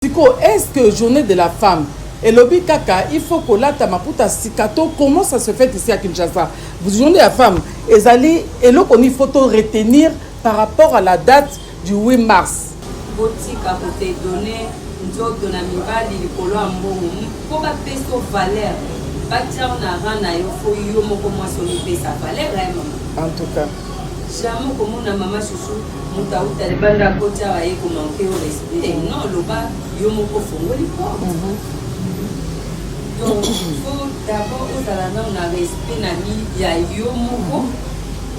Est-ce que journée de la femme et lobby kaka, il faut que là, maputa sikato, comment ça se fait ici à Kinshasa? Vous journée de la femme, et allez, et là, il faut retenir par rapport à la date du 8 mars. Botika pour te donner nzoto na mibali likolo ya mbongo po bapeso valeur batia na rana yo fo yo moko mwasi omipesa valeur ya mama. En tout cas jamais komona mama chouchou muta uta libanda kotia baye komanke au respect non loba yo moko fongoli po. Donc faut d'abord ozala na respect na mi ya yo moko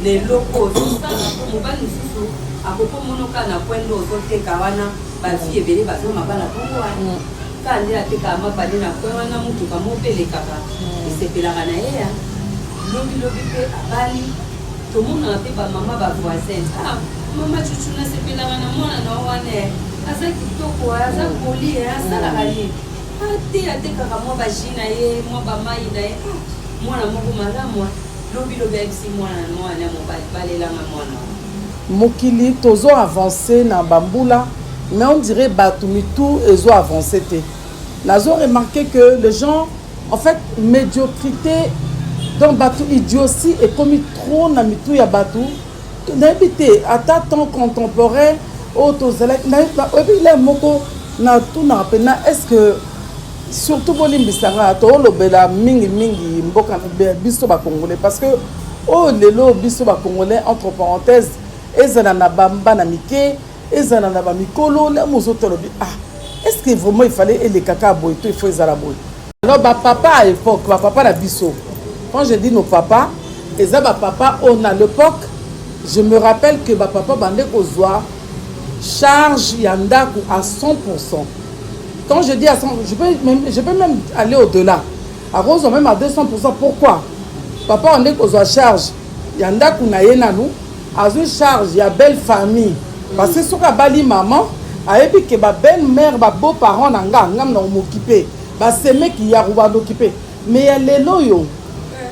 les locaux ça na mobali susu akoko monoka na kwendo ozoteka wana bafi ebele bazoma bana bongo wana kandi ateka mabali na kwe wana mutuka mopelekaka esepelaka na ye lobi pe abali tomona pe bamama bavoisin mama chuchu nasepelaka na mwana na wana aza kitoko aza poli asalaka nini ate atekaka mwa baji na ye mwa bamai na ye mwana moko malamu lobi ayebisi mwana mobali balelanga mwana mokili tozo avancé na bambula mais on dirait batumitu ezo avancé te nazo remarqué que les gens en fait médiocrité donc batu idiotie est comme trop na mitu ya batu n'habité à temps contemporain autozela na moko na tout na pena est-ce que surtout bolimbisanga to lobela mingi mboka biso ba congolais parce que lelo biso ba congolais entre parenthèses ezana na bamba na mike ezana na ba mikolo la mozoto lobi est-ce que vraiment il fallait les kaka boy tout il faut ezala boy alors ba papa à l'époque ba papa la biso quand je dis nos papas eza ba papa on à l'époque je me rappelle que ba papa bande kozwa charge yandaku à 100%. Quand je dis à 100%, je peux même aller au-delà. À Rose, même à 200%. Pourquoi? Papa, on est aux charge. Il y en a qui ont une charge, il y a belle famille. Parce que si on a bali maman, il y a ma belle-mère, ma beau-parent, on m'occuper. C'est mec qui a occupé. Mais il y a les loyaux.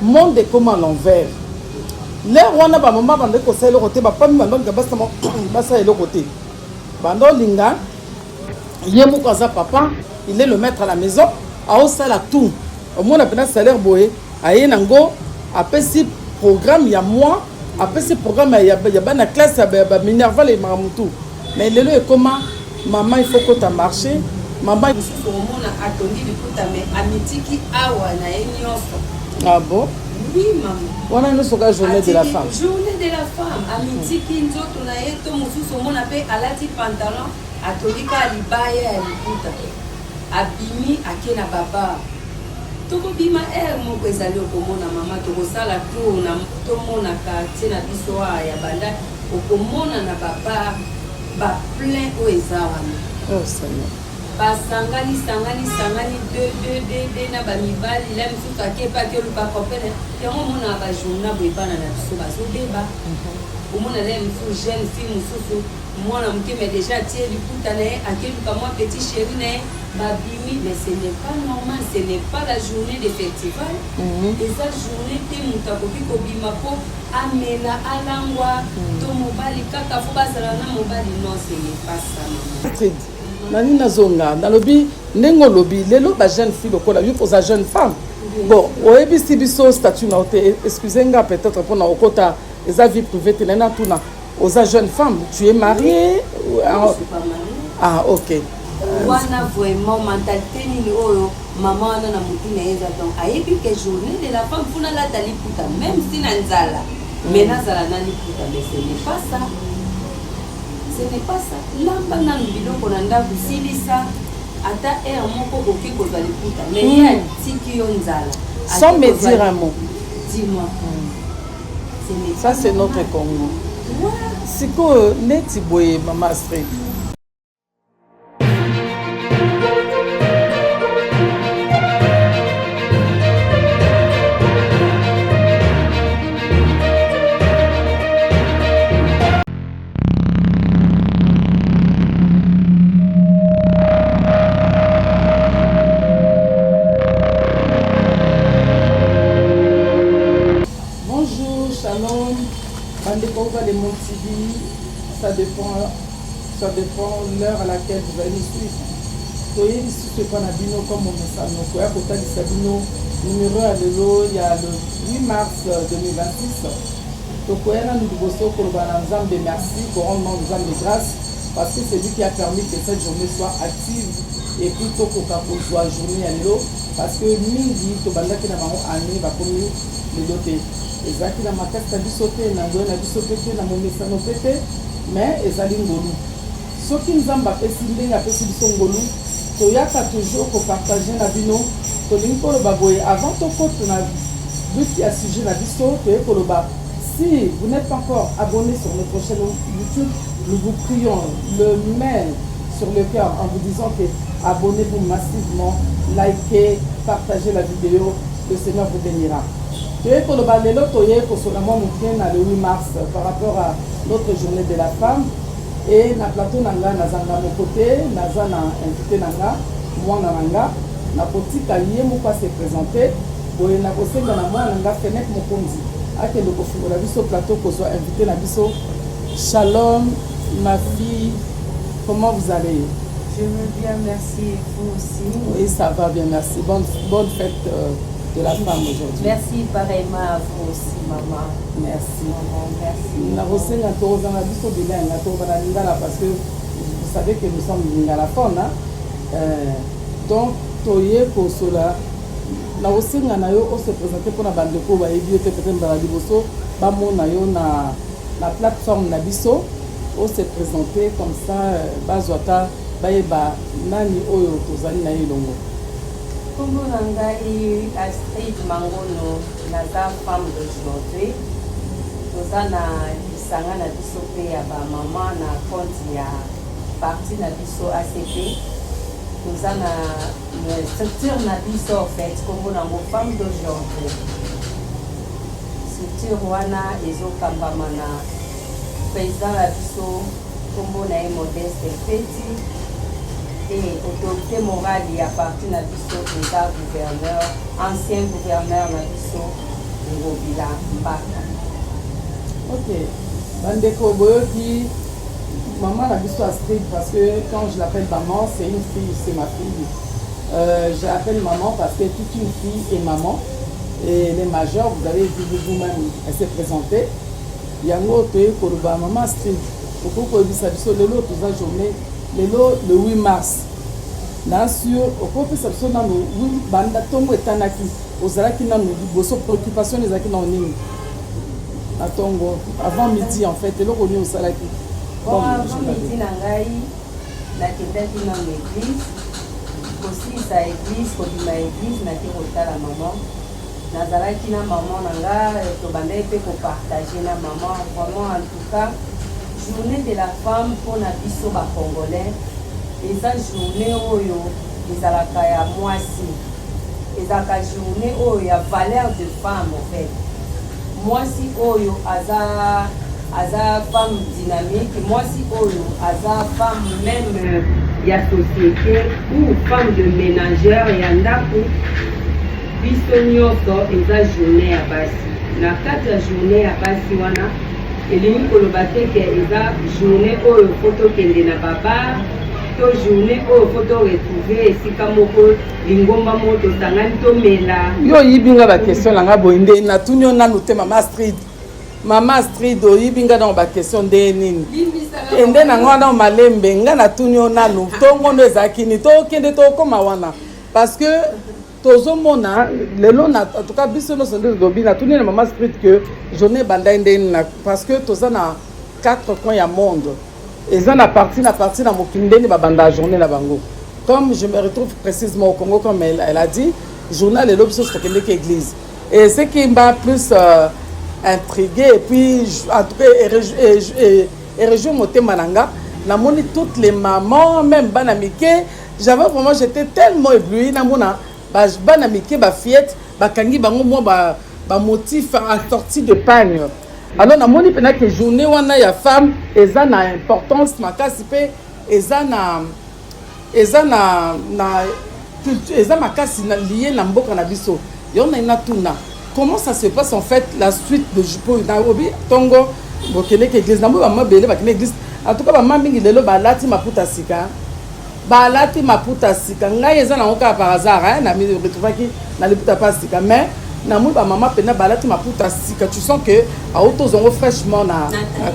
Le monde est comme à l'envers. Là, on a ma maman, on est conseillé le côté, ma femme, on est le côté. Pendant l'inga, Yemoukaza papa, il est le maître à la maison, a aussi la tout. Au moins, on a un salaire boé, a yenango, a petit programme, il y a moi, a petit programme, il y a une classe, il y a Minerval et Maramoutou. Mais le lieu est comment, maman, il faut que tu marches, maman, il faut que tu ah bon? Oui, maman. On a une journée de la femme. Journée de la femme. Amitiki, nzoto na yeto, mususu, on a fait alati pantalon. Atolika libaya ya liputa abimi akena baba toko bima moko ezali okomona mama tokosala tour na tomona quartier na biso ya banda okomona na baba ba plein o ezawana oh seigneur basangani de na ba mibali la misuka kepa ke luka kopene yango mona ba journal boibana na biso bazobeba omona la misuka jeune fille mususu moi je me déjà tiré du coup à moi petit chéri babimi mais ce n'est pas normal, ce n'est pas la journée de festival et cette journée te mutakoki kobima po amela alangwa to mobali kaka fo bazala na mobali non ce n'est pas ça nani nazonga na lobi nengo lobi lelo ba jeune fille lokola yo posa jeune femme bon oebisi biso statut na ote excusez-moi peut-être pour na okota eza vie privée telena tuna aux jeunes femmes, tu es mariée ou... Je ne suis pas mariée. Ah, ok. Wana vraiment mentalité ni maman na mutuna eza donc ayebi que journée de la femme pour la dali puta même si nanzala mais nazala nani puta mais ce n'est pas ça. Ce n'est pas ça. Lamba na biloko na ndaku silisa ata moko koki kozali puta mais ya tiki yo nzala. Sans me dire un mot. Dis-moi. Ça c'est notre Congo. C'est quoi neti boye mama Astrid? Bonjour, shalom. Les Monts TV, ça dépend l'heure à laquelle vous allez nous suivre. toyebi susu epa na bino comme omesano koya kotalisa bino numéro ya lelo ya le 8 mars 2026 tokoya nanu liboso koloba na nzambe merci korendre nzambe grâce parce que c'est lui qui a permis que cette journée soit active et puis tokoka kozwa journée ya lelo parce que mingi tobandaki na bango année bakomi lelo te ezalaki na makasi na biso te na ngoye na biso pe te na momesano pe te mais ezali ngolu soki nzambe apesi ndenge apesi biso ngolu toyaka toujours kopartage na bino tolingi koloba boye avant tokota na but ya sujet na biso toye koloba si vous n'êtes pas encore abonné sur notre chaîne YouTube, nous vous prions le mail sur le cœur en vous disant que abonnez-vous massivement, likez, partagez la vidéo, le Seigneur vous bénira. Toye koloba lelo toye kosolama mukien na le 8 mars par rapport à notre journée de la femme. Et na plateau nanga nazanga mon côté naza na invité nanga mwana nanga na kotika lié moko se présenter boye na kosenga na mwana nanga Fenech Mokonzi akende kofungola biso plateau kozwa invité na biso. Shalom ma fille, comment vous allez? Je veux bien, merci, vous aussi. Oui, ça va bien, merci. Bonne fête de la femme aujourd'hui. Merci pareillement à vous aussi, maman. Merci. Maman, merci. Na kosenga tozanga biso bilenga tobana lingala parce que vous savez que nous sommes lingala fond hein. Donc toye kosola na kosenga na yo se présenter pour na bandeko ba yebi te peut-être dans la liboso ba mona yo na plateforme na biso o se présenter comme ça bazwata bayeba nani oyo tozali na elongo. Kombo na ngai Astrid Mangono, naza femme d'aujourd'hui. Toza na lisanga na biso pe ya ba mama na compte ya parti na biso ACP. Toza na structure na biso en fait kombo na ngo femme d'aujourd'hui. Structure wana ezokambama na président la biso kombo na ye Modeste Feti et autorité morale à partir na biso eza gouverneur ancien gouverneur na biso Ngobila Mbaka. Ok, bandeko boyoki maman na biso Astrid parce que quand je l'appelle maman c'est une fille, c'est ma fille. Je l'appelle maman parce que toute une fille est maman et elle est majeure, vous avez vu vous-même, elle s'est présentée. Yango toye koloba maman Astrid oko koyebisa biso lelo toza journée lelo le 8 mars na sur oko pesa biso nano banda tongo etanaki ozalaki nano liboso préoccupation ezalaki na nini na tongo avant midi en fait eloko nini osalaki bon avant midi na ngai nakendaki na l'église kosisa église kobima église naki kotala maman nazalaki na maman na nga tobandaki mpe kopartage na maman vraiment en tout cas journée de la femme mpona biso bacongolais eza journée oyo ezalaka ya mwasi ezalaka journée oyo ya valeur de femme en fait mwasi oyo aza femme dynamique mwasi oyo aza femme même ya société ou femme de ménagère ya ndako biso nyonso eza journée ya basi na kati ya journée ya basi wana elingi koloba te ke eza journée oyo fo tokende na babar to journée oyo fo toretrouve esika moko lingomba moko tosangani tomela yo oyibinga baquestion nanga boye nde natuni yo nanu te mama Astrid oyibinga na baquestion nde nini ende nango wana malembe nga natuni yo nanu tongondo ezalaki ni tokende tokoma wana parce que tozomona lelo na en tout cas biso no sonde lobi na tuni na maman Astrid que journée banda ndeni na parce que toza na 4 coins ya monde eza na partie na mokindeni ba banda journée na bango comme je me retrouve précisément au Congo comme elle a dit journal lelo biso tokende ke église et ce qui m'a plus intrigué et puis en tout cas et région motema nanga na moni toutes les mamans même bana mike j'avais vraiment j'étais tellement ébloui na mona bana mike ba fillette bakangi bango mo ba motif en sortie de pagne alors na moni pena que journée wana ya femme eza na importance makasi pe eza na culture eza makasi na lié na mboka na biso yo na ina tuna comment ça se passe en fait la suite de jupo na obi tongo bokele ke église na mbo ba mabele ba kene église en tout cas ba mamingi lelo ba lati maputa sika balati maputa sika ngai eza nango kaka par hasard hein na mi retrouvaki na liputa pas sika mais na moi ba maman pena balati maputa sika tu sens que auto zongo fraîchement na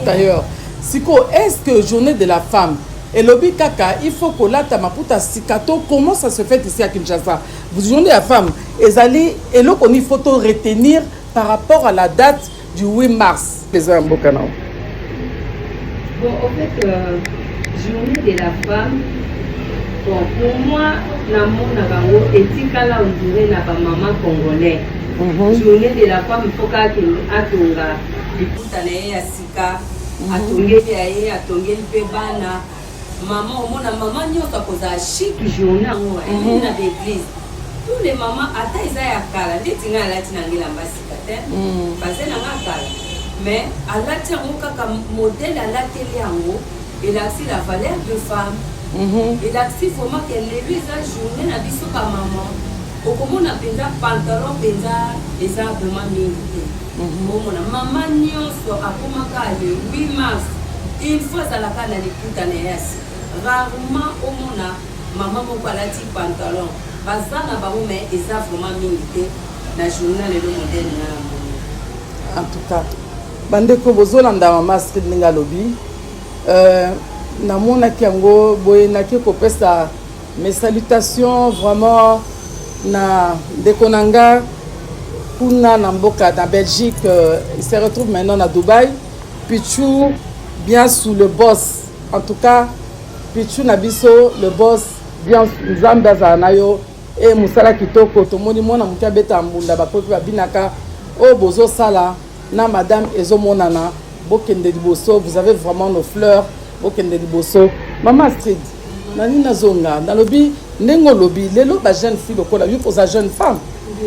tailleur siko est-ce que journée de la femme et lobi kaka il faut que lata maputa sika to comment ça se fait ici à Kinshasa journée de la femme ezali et là qu'on il faut retenir par rapport à la date du 8 mars les ambokana. Bon, en fait, journée de la femme, bon, pour moi, etikala on dirait na maman congolais. Journée de la femme, il faut qu'atonga liputa na ye ya sika, atongeli ya ye, atongeli pe bana. Maman, omona maman nyonso akozala chic journée yango, na d'église. Tous les mamans, ata eza ya kala, ndeti nga alati na ngelamba sika te, baze na nga kala. Mais alati yango kaka modèle alateli yango, elakisi la valeur de femme. Elakisi vraiment que lebi eza journée na biso ba maman. Okomona penza pantalon penza eza vraiment mingi te. Omona maman nyonso akomaka le 8 mars. Une fois azalaka na liputa na yasi. Rarement omona maman moko alati pantalon. Baza na bango mais eza vraiment mingi te na journée lelo modèle na. En tout cas, bandeko bozolanda mama Astrid ndenge alobi namonaki yango boye naki kopesa mes salutations vraiment na ndeko na nga kuna na mboka na Belgique. Il se retrouve maintenant à Dubaï. Pichou bien sous le boss, en tout cas Pichou Nabiso le boss bien Nzambe azala na yo e musala kitoko tomoni mona mukia beta mbunda bakoki babinaka o bozo sala na madame ezomonana bokende liboso. Vous avez vraiment nos fleurs bokende liboso. Maman Astrid nani nazonga na lobi ndenge lobi lelo ba jeune fille lokola yo posa jeune femme.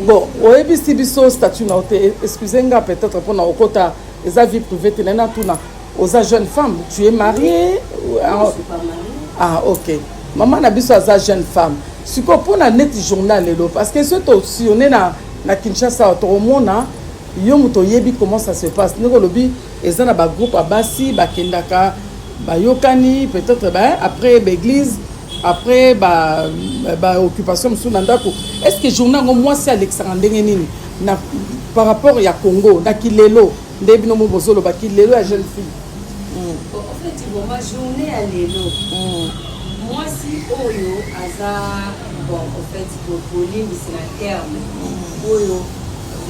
Bon oyebisi biso statut na ote excusez-moi peut-être pour na okota eza vie privée telena tuna oza jeune femme. Tu es mariée? Je suis pas mariée. Ah ok. Maman na biso aza jeune femme siko pona net journal lelo parce que ce aussi on est na Kinshasa automona yo muto yebi comment ça se passe ndeko lobi eza na ba groupe abasi bakendaka bayokani peut-être après l'église après occupation musu na ndako. Est-ce que journal ngo moi c'est Alexandre ndenge nini na par rapport ya Congo na kilelo ndebi no mo bozolo ba kilelo ya jeune fille. En fait ma journée à lelo moi si oyo aza bon en fait pour Pauline c'est la terme oyo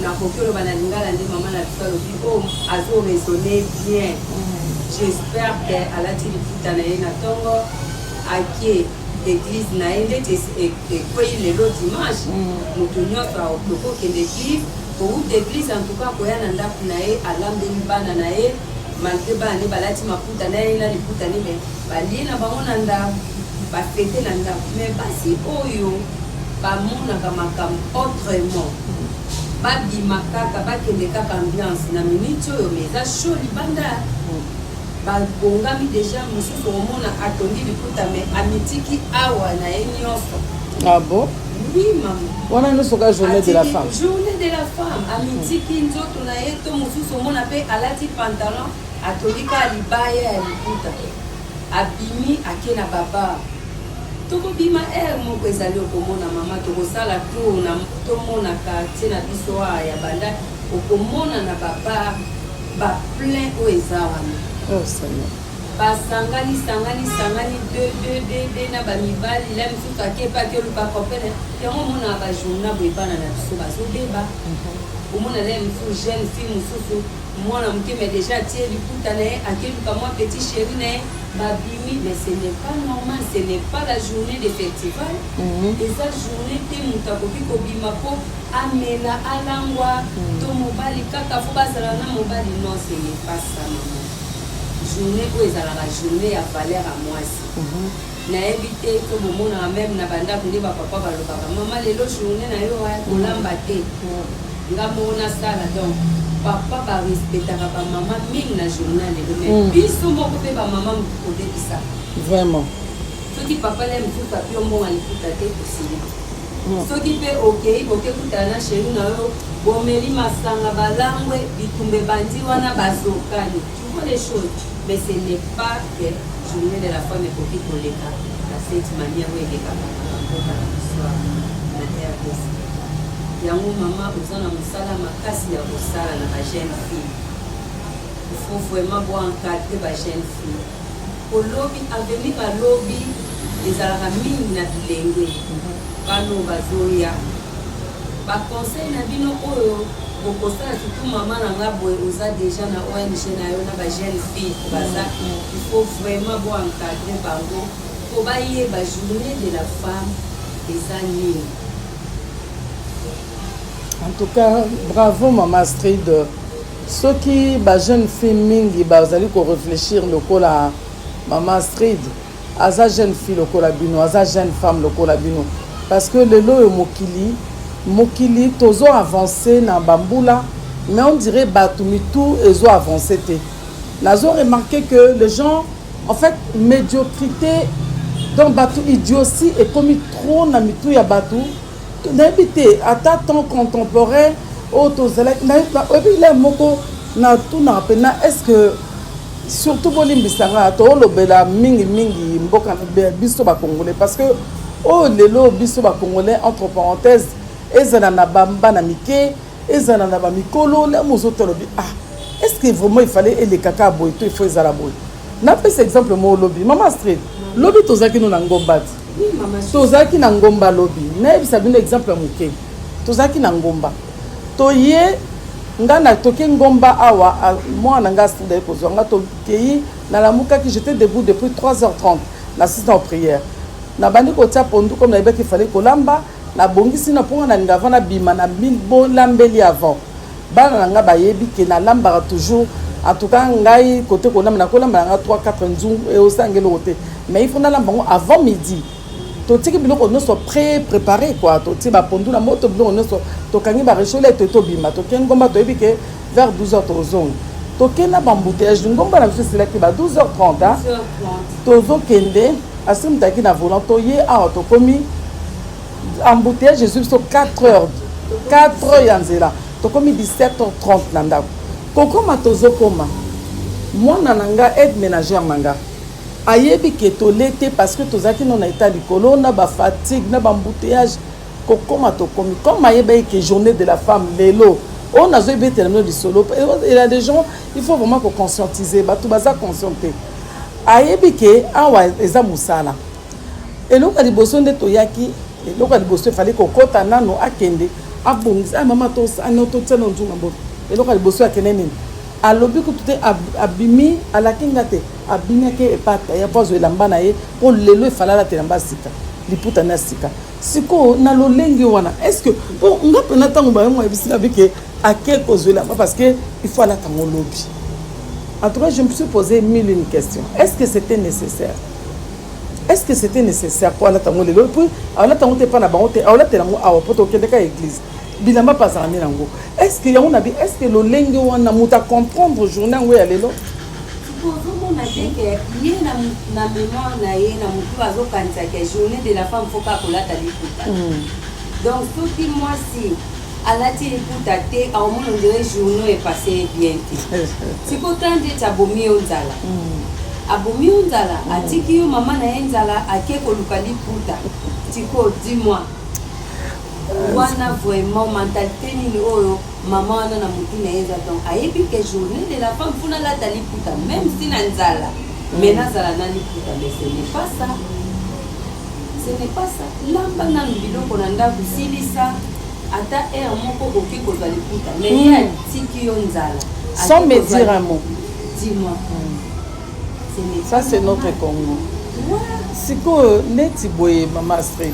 na kokelo bana lingala ndi maman na biso lobi o azo raisonner bien. J'espère que alati liputa na ye na tongo akie église na ye ndeti ekweyi lelo dimanche moto nyonso okokende église outa église en tout cas koya na ndako na ye alambeli bana na ye malgré bana ne balati maputa na ye na liputa ne me balie na bango na ndako bafete na ndako mais basi oyo bamonaka makambo autrement babima kaka bakende kaka ambiance na minute oyo mais eza chaud libanda babongami déjà mosusu omona atondi liputa mais amitiki awa na ye nyonso. Ah bon? Oui maman. Wana nyonso ka journée de la femme. Journée de la femme amitiki nzoto na ye to mosusu omona mpe alati pantalon atondi ka libaya ya liputa abimi ake na baba tokobima ere moko ezali okomona mama tokosala tour na tomonaka tie na biso ya banda okomona na baba baplein oyo eza wana basangani de na bamibali la misusu akepa akeoluka kopene yango omona bajourna boye bana na biso bazobeba omona la misusu jeune fille mosusu mwana moke mais déjà tie liputa na ye akeluka mwa petit chéri na ye babimi mais ce n'est pas normal, ce n'est pas la journée de festival. Et cette journée te muta koki kobima po amela alangwa to mobali kaka fo bazala na mobali non ce n'est pas ça maman. Journée où ezala la journée ya valeur à moi si. Na éviter que bomona même na banda ko ba papa balobaka maman lelo journée na yo ya kolamba te. Ngamona sala donc papa ba respectera ba maman mingi na journal mais biso moko pe ba maman kodebisa vraiment soki papa le mfuta pio mbonga liputa te possible soki pe okay kutana chéri na yo bomeli masanga balangwe bitumbe bandi wana bazokani tu vois les choses mais ce n'est pas que journée de la femme est koki koleka cette manière où elle est capable de faire la RDC. Yango maman ozana musala makasi ya kosala na ba jeune fille. Il faut vraiment voir encadrer ba jeune fille. Au lobby avenir ba lobby ezalaka mingi na bilenge. Bano bazoya. Ba conseil na bino oyo bokosala surtout maman na nga boye oza déjà na ONG na yo na ba jeune fille baza. Il faut vraiment voir encadrer bango. Pour bailler ba journée de la femme des années. En tout cas, bravo Maman Astrid. Ceux qui, jeune fille mingi, vous allez réfléchir le col à Maman Astrid. Aza jeune fille le col à bino, aza jeune femme le col à bino. Parce que le lot est mokili, tozo avancé na bambula, mais on dirait batumitu ezo avancé te. Nazo remarqué que les gens, en fait, médiocrité, donc batu idiotie est commis trop na mitu ya batu. N'habiter à ta temps contemporain autozelek n'habiter moko na tout na pena est-ce que surtout bolimbisanga to lobela mingi mboka biso ba congolais parce que oh lelo biso ba congolais entre parenthèses ezana na bamba na mike ezana na ba mikolo la mozoto lobi ah est-ce que vraiment il fallait les kaka boy to il faut ezala boy na pesa exemple mo lobi Maman Street lobi tozaki no na ngomba tozaki na ngomba lobi nayebisa bino exemple moke tozaki na ngomba toye nga na toke ngomba awa mwana nga sida kozwa nga tokei na lamuka ki j'étais debout depuis 3h30 na 6 ans en prière na bandi kotia pondu comme na yebaki fallait kolamba na bongisi na ponga na ngava na bima na bon lambeli avant bana nga bayebi ke na lambara toujours en tout cas ngai côté kolamba na kolamba nga 3-4 nzungu et au sangelo côté mais il faut na lamba avant midi totiki biloko nyonso préparé quoi toti bapondu na moto biloko nyonso tokangi barechole to bima toke ngomba toyebi ke vers 12h tozongi toke na bambouteillage ngomba na biso esilaki ba 12h30 tozokende asi mutaki na volant toye awa tokomi embouteillage ezwi biso 4h ya nzela tokomi 17h30 na ndako kokoma tozokoma mwana na nga aide ménagère na nga ayebi ke tolete parce que tozaki non na état likolo na ba fatigue na ba embouteillage kokoma tokomi comme ayebi ke journée de la femme lelo on a zoé tellement du solo il y a des gens il faut vraiment ko conscientiser ba tout baza conscienté ayebi ke awa eza musala eloko liboso nde toyaki eloko liboso fallait kokota nano akende abongisa mama to anoto tsana nzunga mbo eloko liboso akende nini alobi ko tout abimi alakinga te abimi ke epata ya pozo elamba na ye po lelo efalala te namba sika liputa na sika siko na lolengi wana est-ce que bon nga pena tango ba mo ebisi avec ake kozela parce que il faut la tango lobi. En tout cas, je me suis posé mille une questions. Est-ce que c'était nécessaire? Est-ce que c'était nécessaire pour la tango lelo puis ala tango te pa na bango te ala te nango awa poto kende ka église bilamba pasanga nango est-ce que yango na bi est-ce que lolengi wana muta comprendre journée ngo ya lelo supposons na que yé na mémoire na yé na mutu azokanisa que journée de la femme faut pas kolata liputa donc tout dit moi si alati liputa te au moins on dirait journée est passé bien si pourtant dit tabomi onzala abomi onzala atiki yo mama na enzala ake koluka liputa tiko dis-moi wana vraiment mentalité nini oyo mama wana na mutu na eza donc ayebi que journée de la femme funa la liputa même si na nzala mais nazala na liputa mais ce n'est pas ça lamba na biloko na ndaku silisa ata air moko oki kozwa liputa mais ye atiki yo nzala sans me dire un mot dis-moi ça c'est notre Congo siko neti boye Mama Street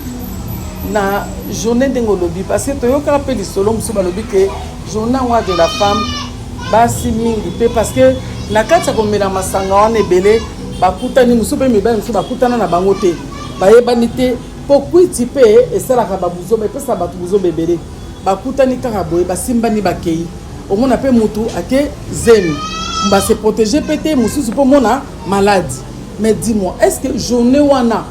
na journée d'engolobi parce que toyoka rappel solo muso balobi ke journée de la femme basi mingi pe parce que na kati ko mela masanga wana ebele bakutani muso pe mibali muso bakutana na bango te bayebani te pokwiti pe esalaka babuzo be pesa batu buzo bebele bakutani kaka boye basimbani bakei omona pe mutu ake zemi mba se protéger pété mususu po mona maladie mais dis-moi est-ce que journée wana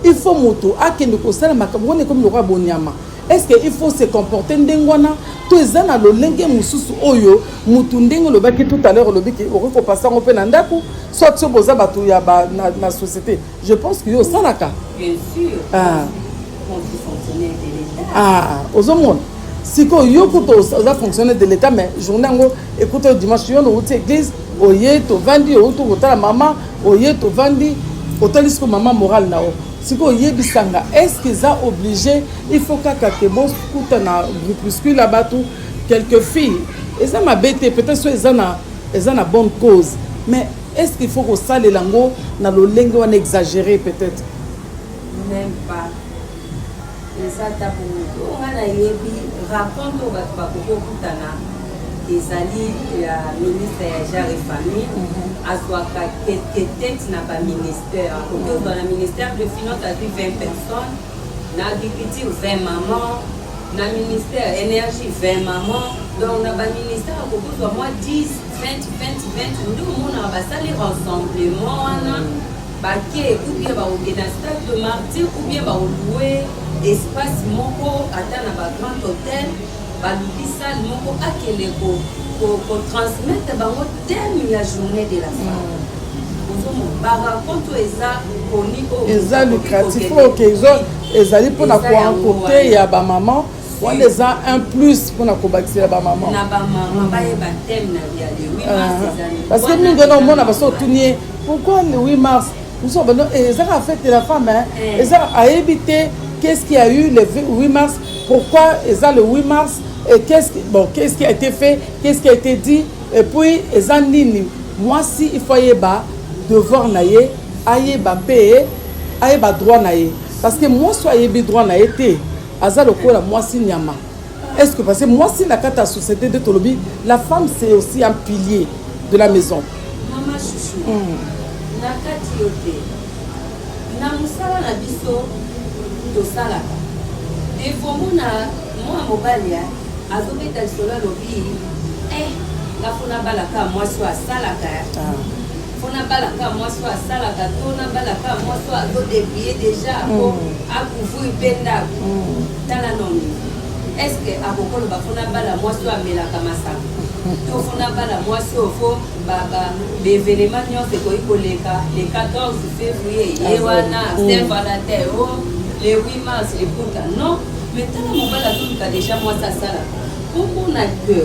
il faut moto akende ko sala makambo ne comme lokwa bonyama est-ce qu'il faut se comporter ndengwana to ezana lo lenge mususu oyo mutu ndenge lo baki tout à l'heure lo biki oko ko passer on pe na ndako soit so boza batu ya ba na société je pense que yo salaka bien sûr on fonctionnaire de l'État ozomona siko yo kuto oza fonctionnaire de l'État mais journée ngo écoute dimanche yo no uti église oye to vandi o to kotala mama oye to vandi otalisiko mama morale nao siko yebisanga est-ce qu'ils ont obligé il faut que bon kuta na groupuscule là-bas tout quelques filles elles ont ma bête peut-être so elles ont na bonne cause mais est-ce qu'il faut que ça les lango na lo lenge on exagérer peut-être même pas ça tabu on a yebi raconte au ba ko kutana ezali ya ministre ya genre et famille azwaka tête na ba ministère au dans le ministère de finance a 20 personnes na agriculture 20 mamans na ministère énergie 20 mamans donc na ba ministère ko soit moi 10 20 ndio mona ba sali rassemblement wana ba ke ou bien ba au stade de martyr ou bien ba louer espace moko ata na ba grand hôtel balubi salle moko akele ko transmettre bango thème ya journée de la femme ozomo ba raconte eza koni o eza lucratif ok ezali mpona koankote ya bamaman wana eza un plus mpona kobakisela bamaman na bamama bayeba thème na ya le 8 mars ezali parce que mingi na omona baso otunie pourquoi le 8 mars nous bano ezaka fête de la femme eza ayebi te qu'est-ce qu'il y a eu le 8 mars pourquoi eza le 8 mars et qu'est-ce qui a été fait, qu'est-ce qui a été dit, et puis moi si il faut yeba devoir naie, ayeba payer, ayeba droit naie, parce que moi soit yebi droit naie te, azalo kola moi si nyama. Est-ce que parce que moi si la carte société de Tolobi, la femme c'est aussi un pilier de la maison. Maman chouchou. Na kati yote. Na musala na biso to sala. Et pour moi mobalia azobeta lisolo alobi nga fona balaka mwasi asalaka fona balaka mwasi asalaka tona balaka mwasi azodeblie déjà po akuvui mpe ndako tala nongi est ce que akokoloba fona bala mwasi amelaka masaka to fona bala mwasi ofo baévénement nyonso ekoki koleka le 14 février ye wana Saint Valentin le 8 mars ekuta non mais tala mobala azoluka déjà mwasi asalaka komona que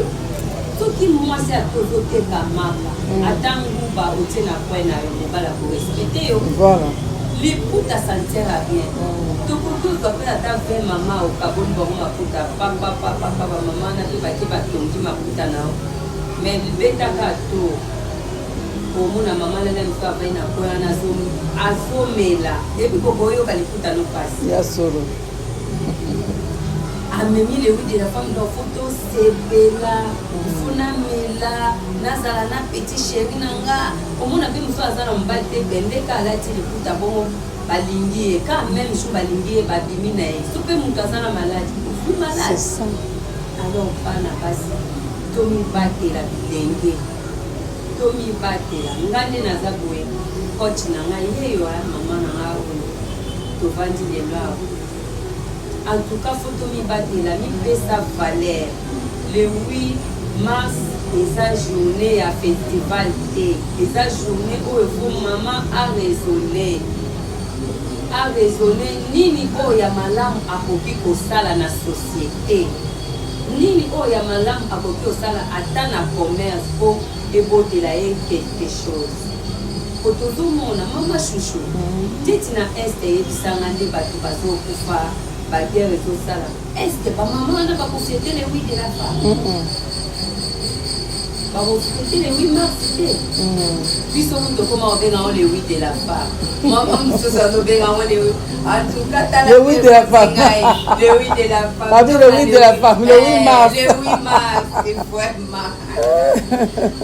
soki mwasi atozoteka maka ata nguba otie na point na yo mobala korespecte yo liputa santira bien tokokozwa mpe ata 20 mama okaboli bango maputa papapapapa bamama na mpe bake batongi maputa na yo mais libetaka to omona mama lala mosu avai na point wana azomela epi kokoyoka liputa no pasi ya solo amemi le 8 de la femme dans photo sebela funa mela nazala na petit chéri nanga omona pe muso azala mbali te bendeka alati likuta bongo balingi ka même jour balingi babimi na ye so pe mutu azala maladi ofi maladi c'est ça alors bana basi tomi batela bilenge tomi batela ngande naza boye coach na ngai yeyo ya mama na ngao tovandi lelo awo. En tout cas, faut que mi batela mi pesa valeur. Le 8 mars, esa journée à festival et esa journée où il faut maman a raisonné nini o ya malamu akoki kosala na société nini o ya malamu akoki kosala ata na commerce po ebotela ye quelque chose. Otozomona mama chouchou teti na este yebisanga nde bato bazokufa baguerre ezosala est ce que bamama wana bakofete le 8 de la femme bakofete le 8 mars te biso mutu okoma obengango le 8 de la femme mama mosusu azobengango en tout cas tala le 8 de la femme le 8 de la femme babi le 8 de la femme le 8 mars le 8 mars c'est vraiment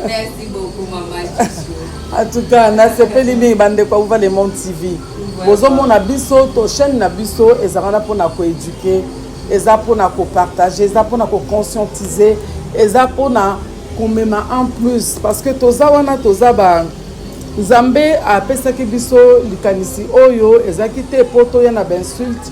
merci beaucoup maman Chichou. En tout cas nasepeli mingi bandeko auva le monde TV bozomona biso to chaîne na biso ezalaka mpona koéduke eza mpona kopartage eza mpona kokonscientize eza mpona komema en plus parce que toza wana toza ba nzambe apesaki biso likanisi oyo ezalaki te po toya na bainsulte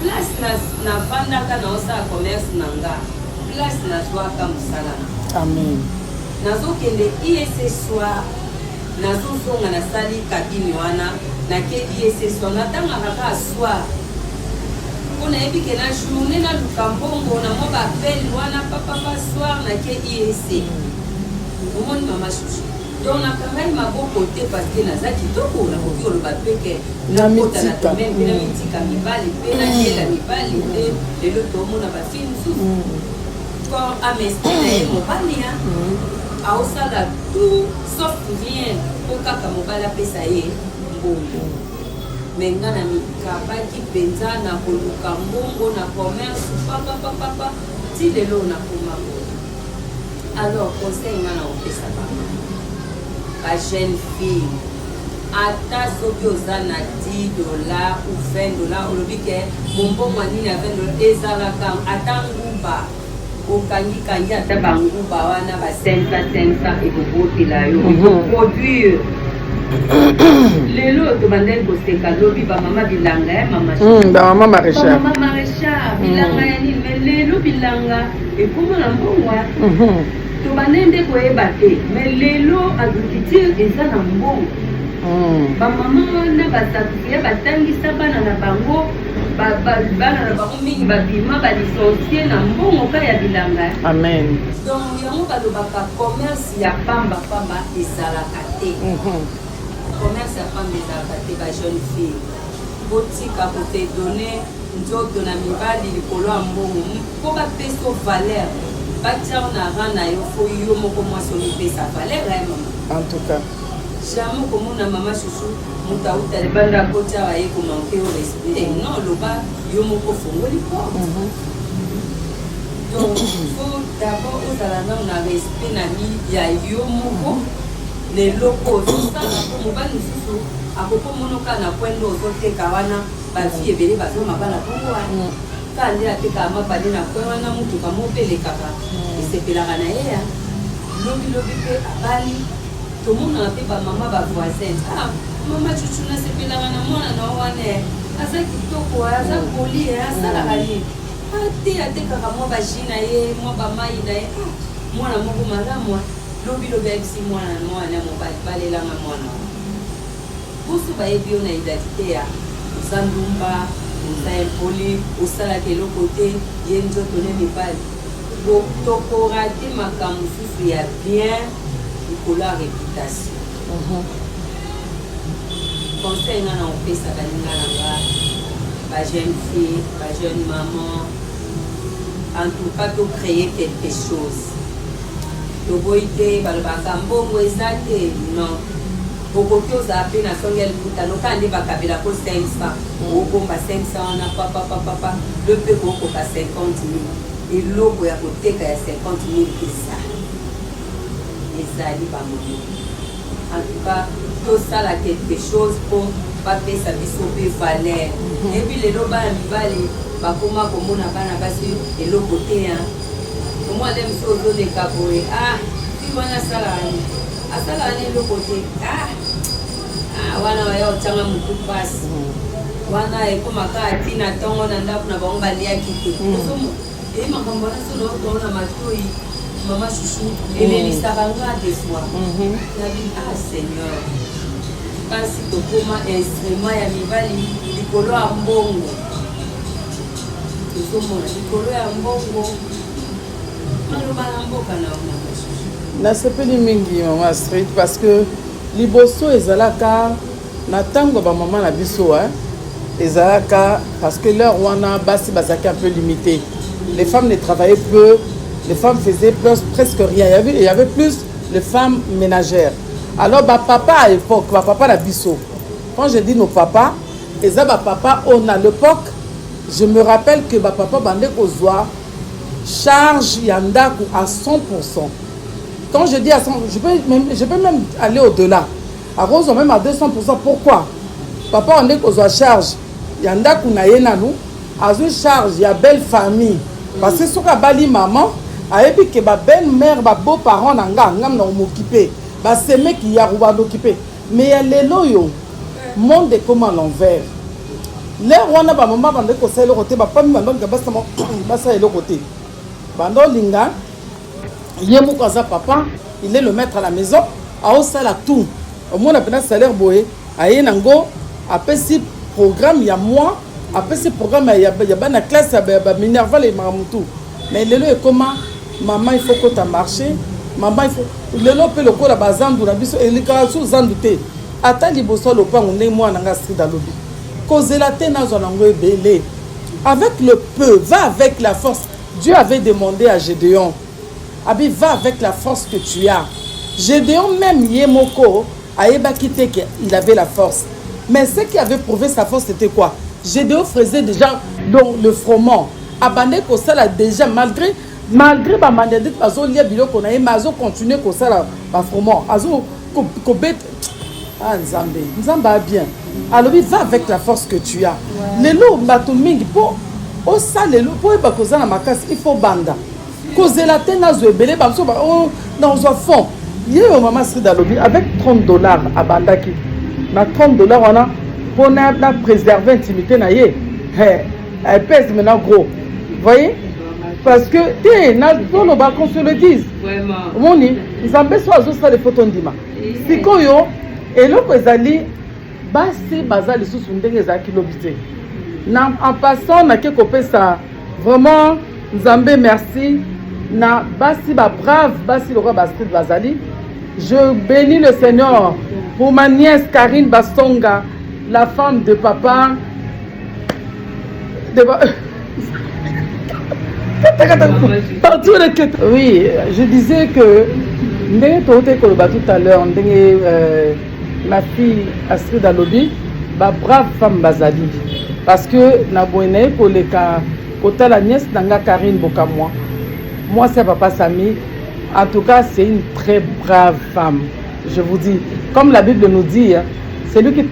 place na vandaka na osala commerce na nga place nazwaka mosala amen nazokende IEC soir nazozonga nasali kabine wana nake IEC soir natangaka kaka soir mpo nayebi ke na journée naluka mbongo na mwa bapele wana papapa soir nake IEC omoni mama chuchu donc nakangai maboko te parce que naza kitoko nakoki koloba peke nakotana tome mpe na mitika mibali mpe nakela mibali mpe lelo tomona bafilme mosusu quand amesprit na ye mobali aosala tout sauf rien mpo kaka mobali apesa ye mbongo me nga na mikabaki mpenza na koluka mbongo na commerce papapapapa ti lelo nakoma alors conseil nga na opesa bama ba jeune fille ata soki oza na $10 ou $20 olobi ke mombongo nini ya $20 ezalaka ata nguba okangikangi ata banguba wana ba 500 ekobotela yo ekoproduire lelo tobandeli koseka lobi bamama bilanga ya bamama maréchal bilanga ya nini me lelo bilanga ekomona mbongo tobandeli nde koyeba te me lelo agriculture eza na mbongo bamama wana basakuya batangisa bana na bango bana na bango mingi babima balicencie na mbongo ka ya bilanga amen donc yango balobaka commerce ya pambapamba ezalaka te commerce ya pamba ezalaka te ba jeune fille botika kote donne nzoto na mibali likolo ya mbongo mpo bapesa valeur batiao na ran na yo fo yo moko mwasi omipesa valeur ya mama en tout cas jamais komona mama chuchu moto auta libanda akoti awa ye komanke o respect non loba yo moko fongoli porte donc faut d'abord ozala nano na respect na mi ya yo moko leloko ozosala mpo mobali mosusu akokomonoka na kwendo ozoteka wana bafie ebele bazoma bana bongo wana ka nde atekaka mabale na kwe wana motuka mopelekaka esepelaka na ye ya lobilobi mpe abali tomonaka mpe bamama bavoisin mama chuchu nasepelaka na mwana na wana aza kitoko aza poli asalaka nini ate atekaka mwa baji na ye mwa bamai na ye mwana moko malamu lobilobi ayebisi mwana na mwana ya mobali balelanga mwana busu bayebi yo na identité ya oza ndumba oza impoli osalaka eloko te ye nzoto ne mibali tokora te makambo mosusu ya bien likolo ya réputation conseil nga na opesa baninga na nga ba jeune fille ba jeune maman en tout cas to créer quelque chose toboyi te balobaka mbongo eza te non okoki ozala mpe na songe liputa noka nde bakabela po 500 obomba 500 wana papapapapa le mpe kookoka 50 000 eloko ya koteka ya 50 000 ezali bamono en tout cas tosala quelque chose mpo bapesa biso mpe valeur epi lelo bana mibali bakoma komona bana basi eloko te omwana mosu ozoleka boye fi wana asalaka ni eloko te wana waya otanga motu mpasi wana ekomaka atina ntongo na ndako na bango baliaki te eyi makambo wana so naotongo na matoi mama chuchu elelisaka nga des fois nabi seigneur kasi tokoma instrument ya mibali likolo ya mbongo tozomona likolo ya mbongo maloba na mboka na ona nasepeli mingi mama Astrid parce que liboso ezalaka na ntango bamama na biso ezalaka parce que leur wana basi bazalaki un peu limité les femmes ne travaillaient peu les femmes faisaient presque rien il y avait plus les femmes ménagères alors papa à l'époque papa na biso quand je dis nos papas eza papa on à l'époque je me rappelle que papa bande kozwa charge ya ndako à 100%. Quand je dis à 100%, je peux même aller au-delà. À cause même à 200%. Pourquoi? Papa, on est aux charge. Il y a un ndako na yenanu. À une charge, il y a belle famille. Parce que sur la bali maman, a dit que ma belle-mère, ma beau-parent, n'anga m'occuper. Bah c'est mec qui y a rouba d'occuper. Mais il y a les loyaux. Monde est comme à l'envers. l'air wana ba maman bande ko ça le côté ba pami bande ka basa basa le côté bando linga yemo kaza papa il est le maître à la maison a au sala tout au moins a pena salaire boé aye nango après si programme ya moi après ce programme ya bana classe ba minerva les maramutu mais lelo est comment maman il faut que tu marché maman il faut lelo pe le ko la bazandu na biso et les cas sous zanduté ata liboso le pan on est moi nanga street dans lobby cause la tena zonango ebele avec le peu va avec la force. Dieu avait demandé à Gédéon Abi va avec la force que tu as. Gédéon même Yemoko Aeba quitté qu'il avait la force, mais ce qui avait prouvé sa force c'était quoi? Gédéon faisait déjà donc le froment abandé ko ça là déjà malgré ba mandat bazo lia biloko na mazo continuer ko ça là ba froment azo ko bet. Ah, Nzambe a bien. Alors, il va avec la force que tu as. Les lots, Batomingi, pour au sale, pour y ma casse, il faut banda. Cause la tena zoebele, dans un fond. Il y a un maman Sridalobi avec $30 à Bandaki. Na $30, on a pour préserver l'intimité. Elle pèse maintenant gros. Vous voyez? Parce que, qu'on se le dise. Vraiment. Ils ont besoin de photos d'Ima. C'est quoi, yo? Et là, ezali basi bazali sous ndenge ezaki lobité. Na en passant na ke kopesa vraiment Nzambe merci na basi ba brave basi le roi Bastrid bazali. Je bénis le Seigneur pour ma nièce Karine Bastonga, la femme de papa de oui, je disais que ndenge tote koloba tout à l'heure ndenge ma fille Astrid Alobi, ba brave femme bazali. Parce que na boine pour les cas, kota la nièce nanga Karine Bokamwa. Moi c'est papa Sami. En tout cas, c'est une très brave femme. Je vous dis, comme la Bible nous dit, celui qui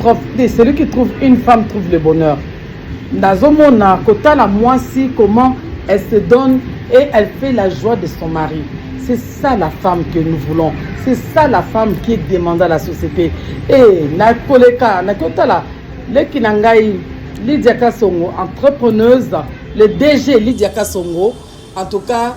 trouve une femme trouve le bonheur. Nazomona kota la moisi comment elle se donne et elle fait la joie de son mari. C'est ça la femme que nous voulons. C'est ça la femme qui est demandée à la société. Et na koleka, na kotala, le kinangai Lydia Kasongo, entrepreneuse, le DG Lydia Kasongo. En tout cas,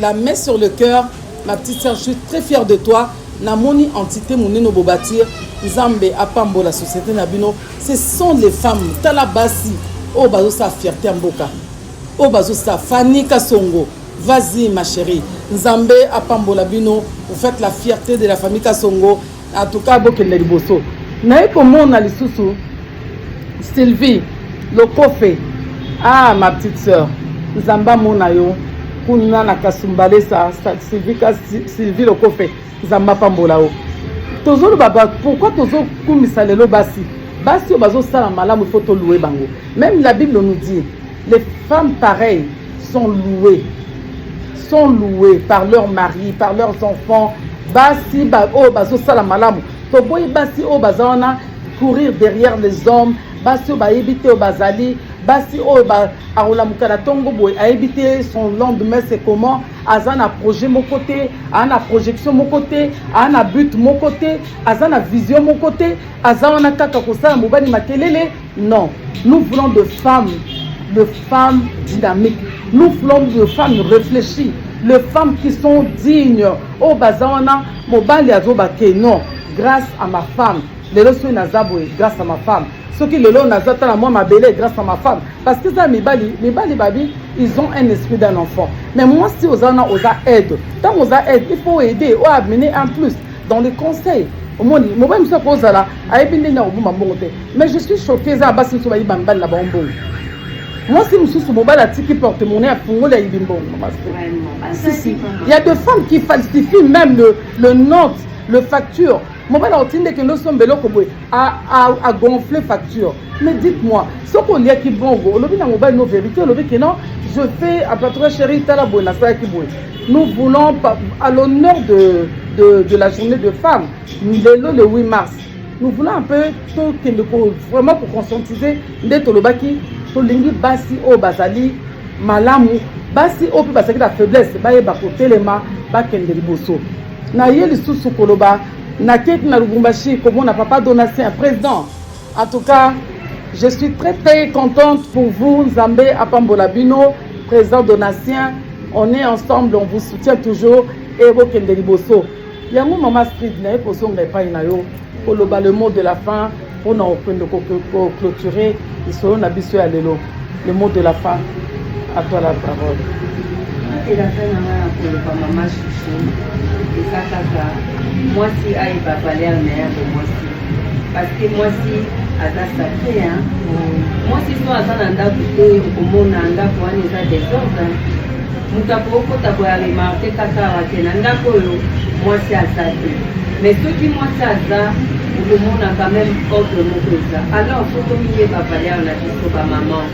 la main sur le cœur, ma petite sœur, je suis très fière de toi. Namoni entité moneno bobatir, Nzambe apambo la société nabino. Ce sont les femmes. Talabasi, oh bazo sa fierté mboka, oh bazo sa Fanny Kasongo. Vas-y ma chérie, Nzambe apambola bino, vous faites la fierté de la famille Kasongo. En tout cas, bokende liboso. Nae comment on a lisusu Sylvie, le coffre. Ah ma petite sœur, Nzamba monayo, kuna na kasumbale sa Sylvie le coffre. Nzamba pambola o. Tozo le baba, pourquoi tozo kumisa lelo basi? Basi obazo sala malamu faut to louer bango. Même la Bible nous dit, les femmes pareilles sont louées par leurs maris, par leurs enfants. Basi ba o bazo sala malamu. To boy basi o bazana courir derrière les hommes. Basi o ba éviter o bazali. Basi o ba arola mukana tongo boy a éviter son lendemain c'est comment azana projet mon côté, ana projection mon côté, ana but mon côté, azana vision mon côté, azana kaka kosala mobani makelele. Non, nous voulons de femmes dynamiques. Nous voulons de femmes réfléchies, les femmes qui sont dignes. Oh bazana mobali azobake non, grâce à ma femme. Les leçons nazaboué grâce à ma femme. Ceux qui le long nazata la moi ma belle grâce à ma femme. Parce que ça mes bali babi, ils ont un esprit d'un enfant. Mais moi si osana osa aide, tant osa aide, il faut aider ou amener un plus dans les conseils. Au moins moi même ça pose là, mais je suis choquée ça basi so bayi bambal la bonbon. Moi, si je suis mobile, qui porte mon nez à Congo, il y a des femmes qui falsifient même le note, le facture. Mobile a que nous sommes à gonfler facture. Mais dites-moi, ce qu'on y a qui bon, mobile nos vérités, non, je fais à patron chéri nous voulons à l'honneur de la journée de femmes, le 8 mars. Nous voulons un peu vraiment pour conscientiser Ndetolobaki. Tolingi basi o bazali malamu basi o pe basaki la faiblesse ba yeba ko telema ba kende liboso na yeli susu koloba na keti na Lubumbashi comme on n'a pas donné un président. En tout cas Je suis très très contente pour vous, Nzambe Apambola Bino, président Donatien. On est ensemble, on vous soutient toujours. Et vous Kende Liboso. Il y a un maman street, pour son repas, pour le mot de la fin, pour nous clôturer. Le mot de la fin. À toi la parole. Et la fin, pour le maman chouchou, et ça, moi si aïe va valer un meilleur de moi si. Parce que moi si, à ta sacré, moi si toi à ta nanda coûté, au monde nanda pour un état des ordres, Moutapoko tabo ya remarqué kaka wate nanda koyo, moi si à ça. Mais ceux qui moi si à ça, le monde a quand même autre mot que ça. Alors, faut que m'y va valer un avis sur ma maman.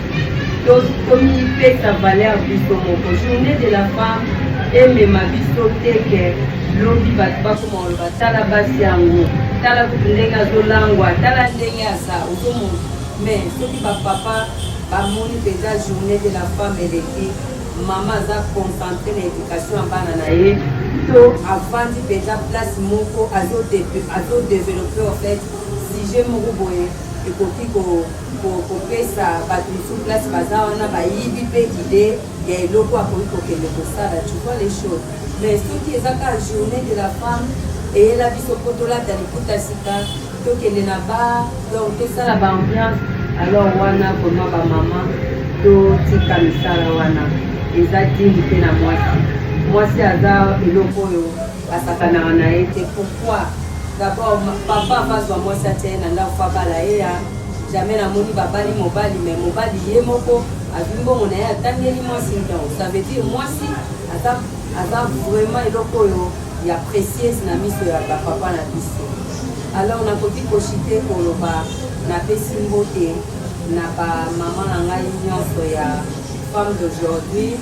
Comme il fait sa valeur biso moko journée de la femme et ma biso teke lobi batba comme on va tala basi yango tala kutenga zolangwa tala ndenge asa ozomo mais soki ba papa ba moni peza journée de la femme et maman za concentré na éducation bana na ye to avant di peza place moko azo développer en fait si je moko boye ekoki kopesa bato misu place baza wana bayibi mpe ide ya eloko akoki kokende kosala tu vois les choses mais soki eza kaka journée de la femme eyela biso mpo tolata liputa sika tokende na bar donc tosala baambiance alors wana vraimen bamama totika misala wana eza dini mpe na mwasi aza eloko oyo asakanaka na ye te pourquoi d'abord papa bazwa mwasi atie na ndako fa bala ye ya jamais namoni babali mobali mais mobali ye moko azwi mbongo na ye atangeli mwasi donc ça veut dire mwasi aza vraiment eloko oyo ya précieuse na miso ya bapapa na biso alors nakoki koshite koloba napesi mbote na bamama na ngai nyonso ya femme d'aujourd'hui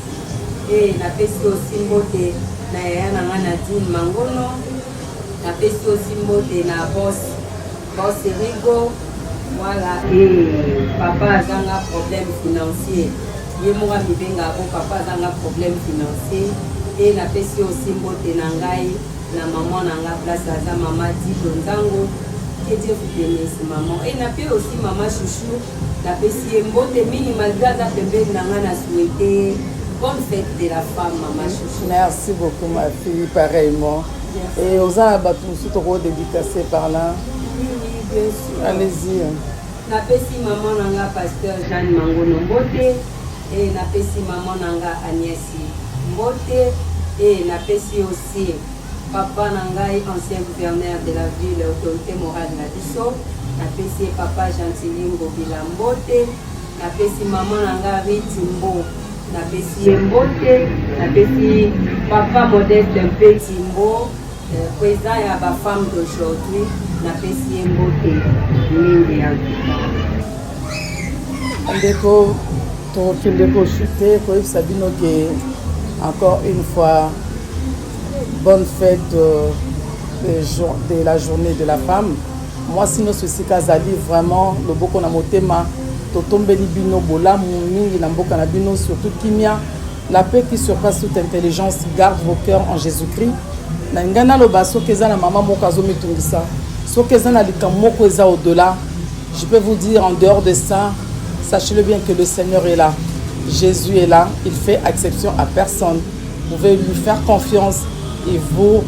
et napesi aussi mbote na yaya na ngai Nadine Mangono napesi aussi mbote na boss Rigo. Voilà, et papa a un problème financier. Il y a papa a un problème financier. Et la pesi aussi mbote nangai, la maman nanga place à sa maman dit Donzango. Que Dieu vous bénisse maman. Et la pesi aussi maman chouchou. La pesi mbote minimal gaza pembe nanga na souhaité. Bonne fête de la femme maman chouchou. Merci beaucoup ma fille, pareillement. Merci. Et aux abattus surtout dédicacés par là. Bien sûr. Allez-y. Napesi maman nanga pasteur Jeanne Mangono Mbote et napesi maman nanga Agnès Mbote et napesi aussi papa nanga ancien gouverneur de la ville autorité morale na biso napesi papa Gentilin Bila Mbote napesi maman nanga Ritimbo napesi Mbote napesi papa Modeste Mpetimbo président ya ba femme d'aujourd'hui napesi mbote mingi ya ndeko tokende koshute koyebisa bino ke encore une fois bonne fête de la journée de la femme. Moi sino ceci kazali vraiment loboko na motema totombeli bino bolamu mingi na mboka na bino surtout kimia la paix qui surpasse toute intelligence garde vos cœurs en Jésus-Christ. Na ngana loba soki eza na mama moko azomitungisa soki eza na likambo moko eza au-delà, je peux vous dire en dehors de ça, sachez-le bien que le Seigneur est là, Jésus est là, il fait exception à personne. Vous pouvez lui faire confiance, il vous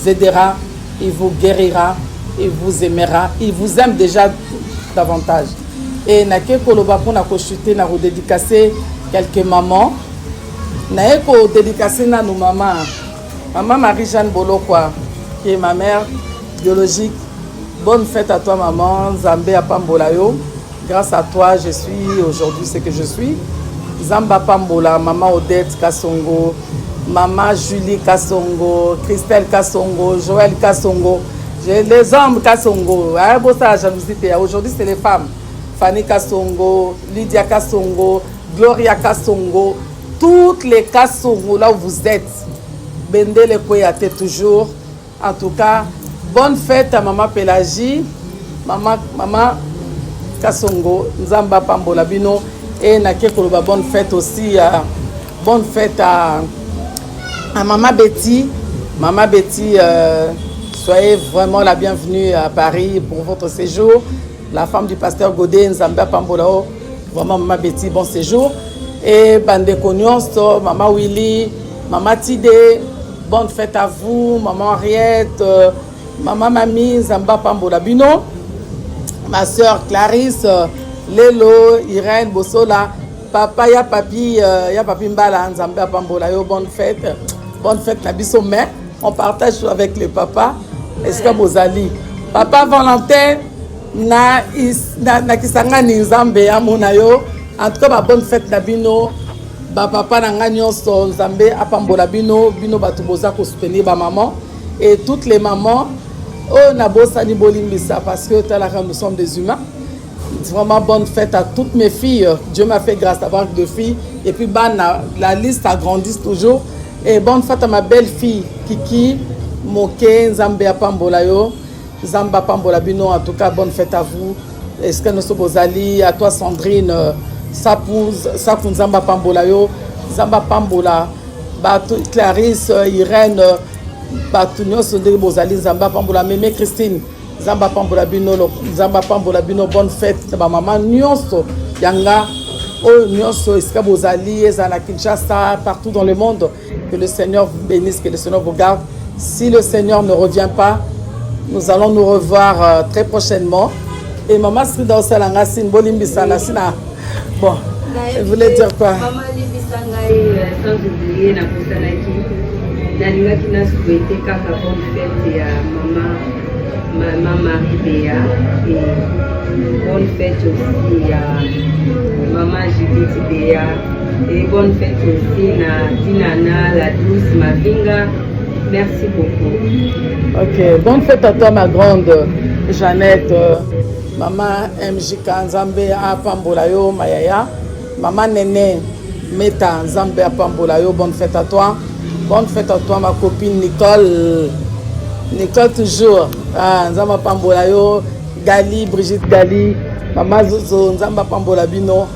aidera, il vous guérira, il vous aimera, il vous aime déjà davantage. Et nake koloba pour na koshute na redédicacer quelques mamans, na ko dédicacer na nos mamans. Maman Marie-Jeanne Bolokwa, qui est ma mère biologique. Bonne fête à toi maman, Zambé Apambolayo. Grâce à toi, je suis aujourd'hui ce que je suis. Zamba Pambola, maman Odette Kassongo, maman Julie Kassongo, Christelle Kassongo, Joël Kassongo. J'ai les hommes Kassongo. Aujourd'hui, c'est les femmes. Fanny Kassongo, Lydia Kassongo, Gloria Kassongo. Toutes les Kassongo là où vous êtes. Bendele Koyate toujours. En tout cas, bonne fête à maman Pélagie, maman Kassongo, Nzamba Pambola Bino et Nakekoloba. Bonne fête aussi, bonne fête à maman Betty. Maman Betty, soyez vraiment la bienvenue à Paris pour votre séjour. la femme du pasteur Godé, Nzamba Pambolao, vraiment Maman Betty, bon séjour. Et Bandeko Nyonso, Maman Willy, Maman Tidé, bonne fête à vous, Maman Henriette, Maman Mami, Nzamba Pambola Bino, ma soeur Clarisse, Lelo, Irène, Bossola, papa, ya papi Mbala, Nzamba Pambola, yo, bonne fête, Nabiso, mais on partage avec le papa, est-ce que Bozali, papa Valentin, na kisanga ni Nzambe amona yo, en tout cas bonne fête Nabino, papa nanga nyonso Nzambe apambola bino batu boza ko soutenir ba maman et toutes les mamans oh na bosani bolimbisa parce que nous sommes des humains. Vraiment bonne fête à toutes mes filles. Dieu m'a fait grâce d'avoir 2 filles et puis la liste agrandit toujours. Et bonne fête à ma belle fille Kiki Moke Nzambe apambola yo. Zamba Pambola Bino, en tout cas, bonne fête à vous. Est-ce que nous sommes Bozali, à toi Sandrine, Sapou Zamba Pambola yo, Zamba Pambola, Clarisse, Irène, Batunyo Sondé Bozali, Zamba Pambola, Mémé Christine, Zamba Pambola Bino, bonne fête, ma maman Nyonso, Yanga, oh Nyonso, est-ce que Bozali, Zana Kinshasa, partout dans le monde, que le Seigneur vous bénisse, que le Seigneur vous garde. Si le Seigneur ne revient pas, nous allons nous revoir très prochainement. Et maman Srida Osalanga Bolimbisana Sina. Bon, je voulais dire quoi? Maman Limbisanga, sans oublier la Kosanaki, Nalinga qui n'a souhaité qu'à bonne fête à maman Marie-Béa et bonne fête aussi à maman Judith Béa et bonne fête aussi à Tinana, la douce Mavinga. Merci beaucoup. Ok, bonne fête à toi ma grande Jeannette, maman MJK Nzambe à Pambolayo, Mayaya, maman Néné Meta Nzambe à Pambolayo, bonne fête à toi. Bonne fête à toi ma copine Nicole. Nicole toujours, Nzamba Pambolayo, Gali, Brigitte Gali, maman Zozo Nzamba Pambola Bino.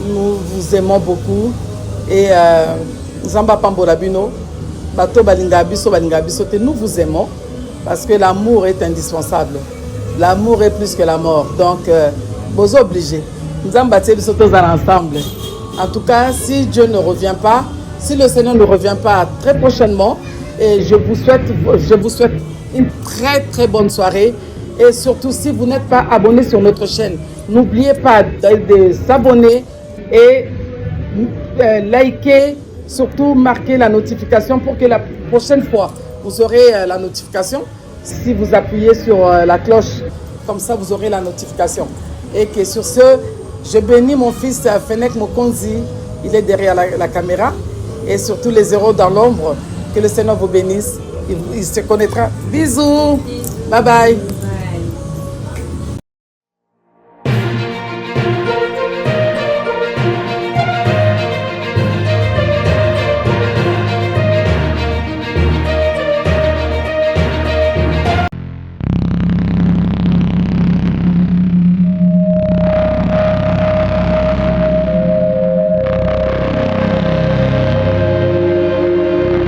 Nous vous aimons beaucoup et Nzamba Pambola Bino. Nous vous aimons parce que l'amour est indispensable. L'amour est plus que la mort. Donc, vous obligés. Nous allons bâtir ensemble. En tout cas, si Dieu ne revient pas, si le Seigneur ne revient pas très prochainement, et je vous souhaite une très très bonne soirée. Et surtout, si vous n'êtes pas abonné sur notre chaîne, n'oubliez pas de s'abonner et liker. Surtout, marquez la notification pour que la prochaine fois, vous aurez la notification. Si vous appuyez sur la cloche, comme ça, vous aurez la notification. Et que sur ce, je bénis mon fils Fenek Mokonzi. Il est derrière la caméra. Et surtout les zéros dans l'ombre. Que le Seigneur vous bénisse. Il se connaîtra. Bisous. Bye bye.